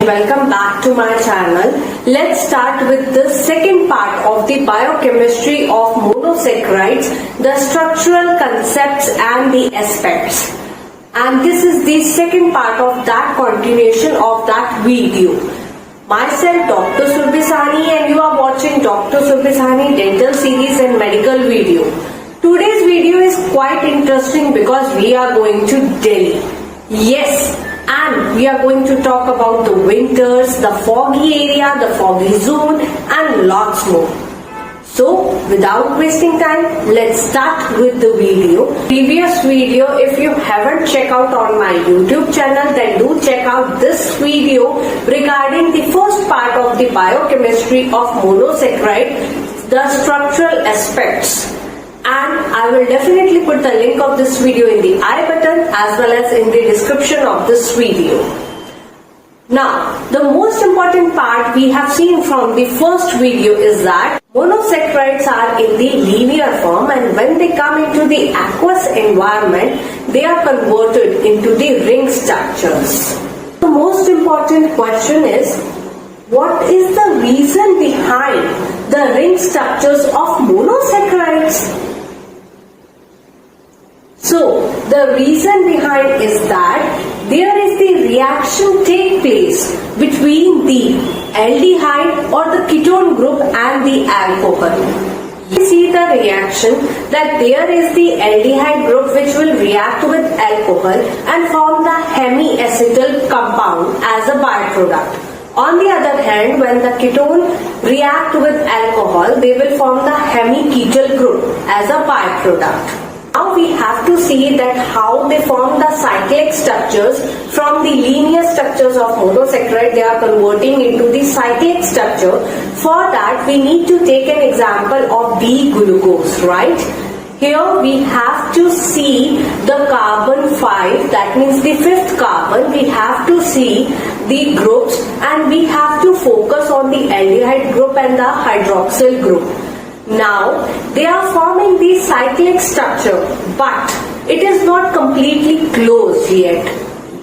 Welcome back to my channel. Let's start with the second part of the biochemistry of monosaccharides, the structural concepts and the aspects. And this is the second part of that continuation of that video. Myself Dr. Surbhi Sahni and you are watching Dr. Surbhi Sahni Dental Series and Medical Video. Today's video is quite interesting because we are going to Delhi. Yes, and we are going to talk about the winters, the foggy area, the foggy zone and lots more. So without wasting time, let's start with the video. Previous video, if you haven't checked out on my YouTube channel, then do check out this video regarding the first part of the biochemistry of monosaccharide, the structural aspects. And I will definitely put the link of this video in the I button as well as in the description of this video. Now, the most important part we have seen from the first video is that monosaccharides are in the linear form, and when they come into the aqueous environment, they are converted into the ring structures. The most important question is, what is the reason behind the ring structures of monosaccharides? So, the reason behind is that there is the reaction take place between the aldehyde or the ketone group and the alcohol. We see the reaction that there is the aldehyde group which will react with alcohol and form the hemiacetal compound as a byproduct. On the other hand, when the ketone react with alcohol, they will form the hemiketal group as a byproduct. Now we have to see that how they form the cyclic structures from the linear structures of monosaccharide. They are converting into the cyclic structure. For that we need to take an example of B-glucose, right? Here we have to see the carbon 5, that means the fifth carbon. We have to see the groups and we have to focus on the aldehyde group and the hydroxyl group. Now they are forming the cyclic structure, but it is not completely closed yet.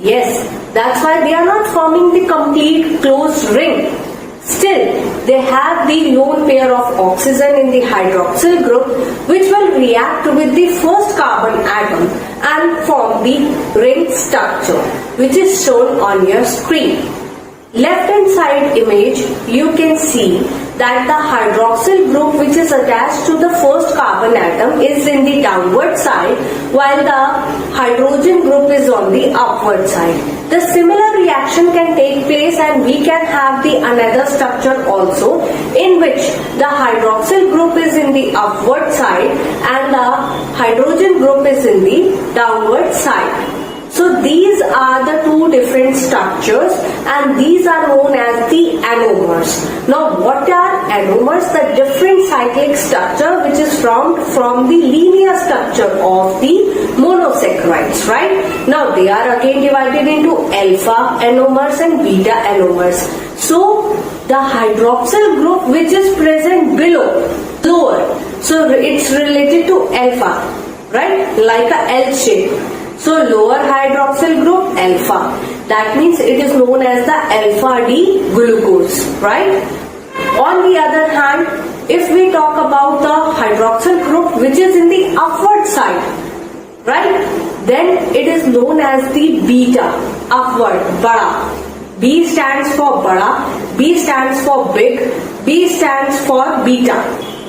Yes, that's why they are not forming the complete closed ring. Still, they have the lone pair of oxygen in the hydroxyl group which will react with the first carbon atom and form the ring structure which is shown on your screen. Left hand side image, you can see that the hydroxyl group which is attached to the first carbon atom is in the downward side while the hydrogen group is on the upward side. The similar reaction can take place and we can have the another structure also in which the hydroxyl group is in the upward side and the hydrogen group is in the downward side. So these are the two different structures and these are known as the anomers. Now what are anomers? The different cyclic structure which is formed from the linear structure of the monosaccharides, right? Now they are again divided into alpha anomers and beta anomers. So the hydroxyl group which is present below, lower, so it's related to alpha, right? Like a L shape. So lower hydroxyl group alpha, that means it is known as the alpha D glucose, right? On the other hand, if we talk about the hydroxyl group which is in the upward side, right, then it is known as the beta, upward, bada. B stands for bada, B stands for big, B stands for beta,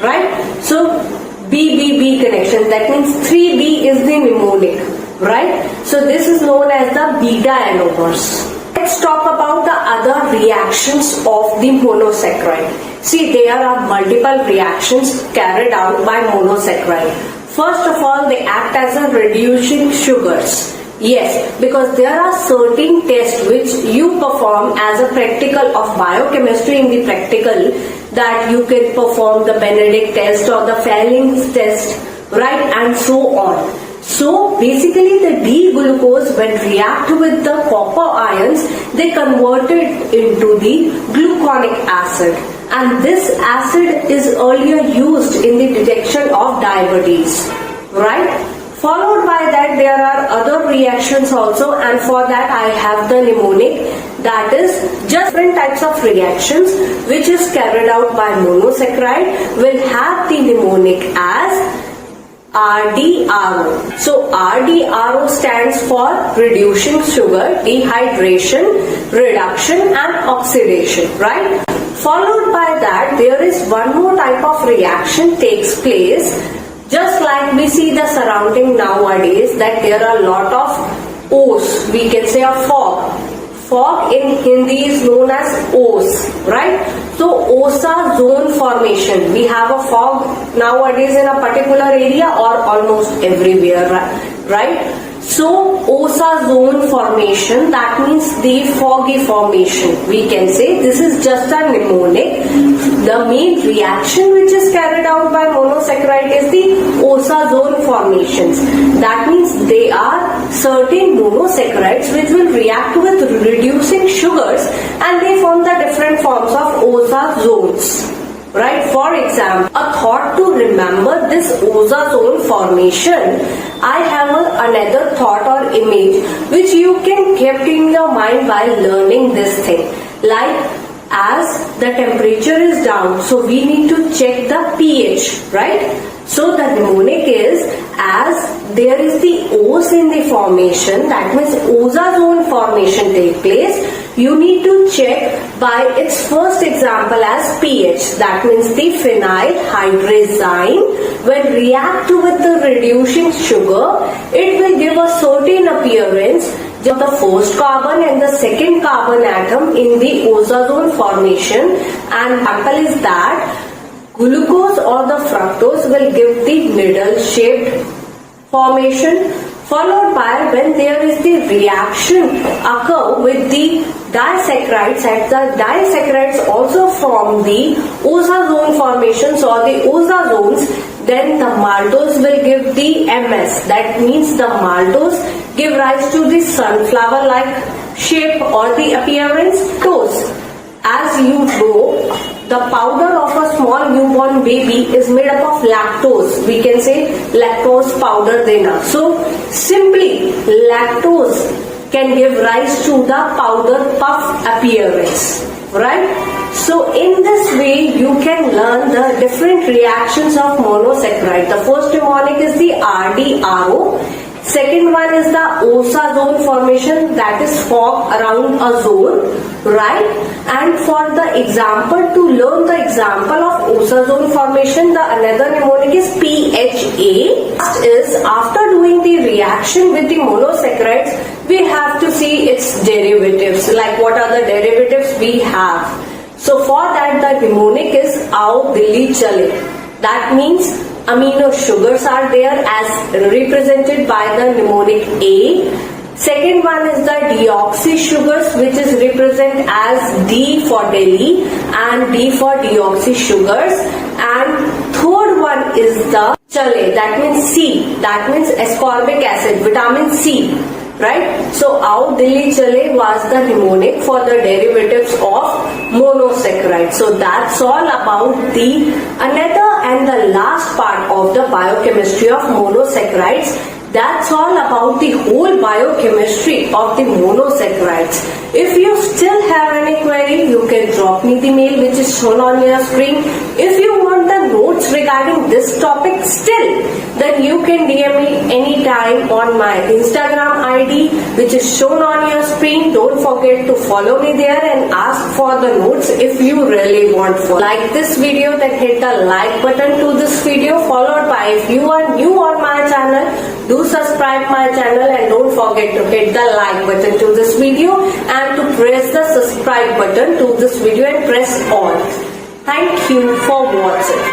right? So B connection, that means 3B is the mnemonic. Right? So this is known as the beta anomers. Let's talk about the other reactions of the monosaccharide. See, there are multiple reactions carried out by monosaccharide. First of all, they act as a reducing sugars. Yes, because there are certain tests which you perform as a practical of biochemistry in the practical, that you can perform the Benedict test or the Felling's test, right, and so on. So basically the D-glucose when react with the copper ions, they convert it into the gluconic acid, and this acid is earlier used in the detection of diabetes, right? Followed by that there are other reactions also, and for that I have the mnemonic that is just different types of reactions which is carried out by monosaccharide will have the mnemonic as RDRO. So RDRO stands for reducing sugar, dehydration, reduction and oxidation, right? Followed by that, there is one more type of reaction takes place. Just like we see the surrounding nowadays, that there are a lot of O's, we can say a fog. Fog in Hindi is known as O's, right? So OSA zone formation. We have a fog nowadays in a particular area or almost everywhere, right? So OSA zone formation, that means the foggy formation. We can say this is just a mnemonic. The main reaction which is carried out by monosaccharide is the OSA zone formations. That means they are certain monosaccharides which will react with reducing sugars and they form the different forms of OSA zones. Right? For example, a thought to remember this OSA zone formation, I have another thought or image which you can keep in your mind while learning this thing. Like as the temperature is down, so we need to check the pH, right? So the mnemonic is, as there is the O's in the formation, that means OSA zone formation take place, you need to check by its first example as pH. That means the phenyl hydrazine when react with the reducing sugar, it will give a certain appearance of the first carbon and the second carbon atom in the OSA zone formation, and example is that glucose or the fructose will give the needle shaped formation, followed by when there is the reaction occur with the disaccharides, and the disaccharides also form the OSA zone formations or the OSA zones, then the maltose will give the MS. That means the maltose give rise to the sunflower like shape or the appearance. As you know, the powder of a small newborn baby is made up of lactose. We can say lactose powder dena. So simply lactose can give rise to the powder puff appearance, right? So in this way you can learn the different reactions of monosaccharide. The first mnemonic is the RDRO. Second one is the OSA zone formation, that is fog around a zone, right? And for the example, to learn the example of OSA zone formation, the another mnemonic is PHA. Next is, after doing the reaction with the monosaccharides, we have to see its derivatives, like what are the derivatives we have. So for that, the mnemonic is Aao Dilli Chale. That means amino sugars are there as represented by the mnemonic A. Second one is the deoxy sugars, which is represented as D for Delhi and D for deoxy sugars. And third one is the chale, that means C, that means ascorbic acid, vitamin C. Right? So Aao Dilli Chale was the mnemonic for the derivatives of monosaccharide. So that's all about the another and the last part of the biochemistry of monosaccharides. That's all about the whole biochemistry of the monosaccharides. If you still have any query, you can drop me the mail which is shown on your screen. If you want the notes regarding this topic still, then you can DM me anytime on my Instagram ID which is shown on your screen. Don't forget to follow me there and ask for the notes if you really want for. Like this video, then hit the like button to this video, followed by, if you are new on my channel, do subscribe my channel and don't forget to hit the like button to this video and to press the subscribe button to this video and press all. Thank you for watching.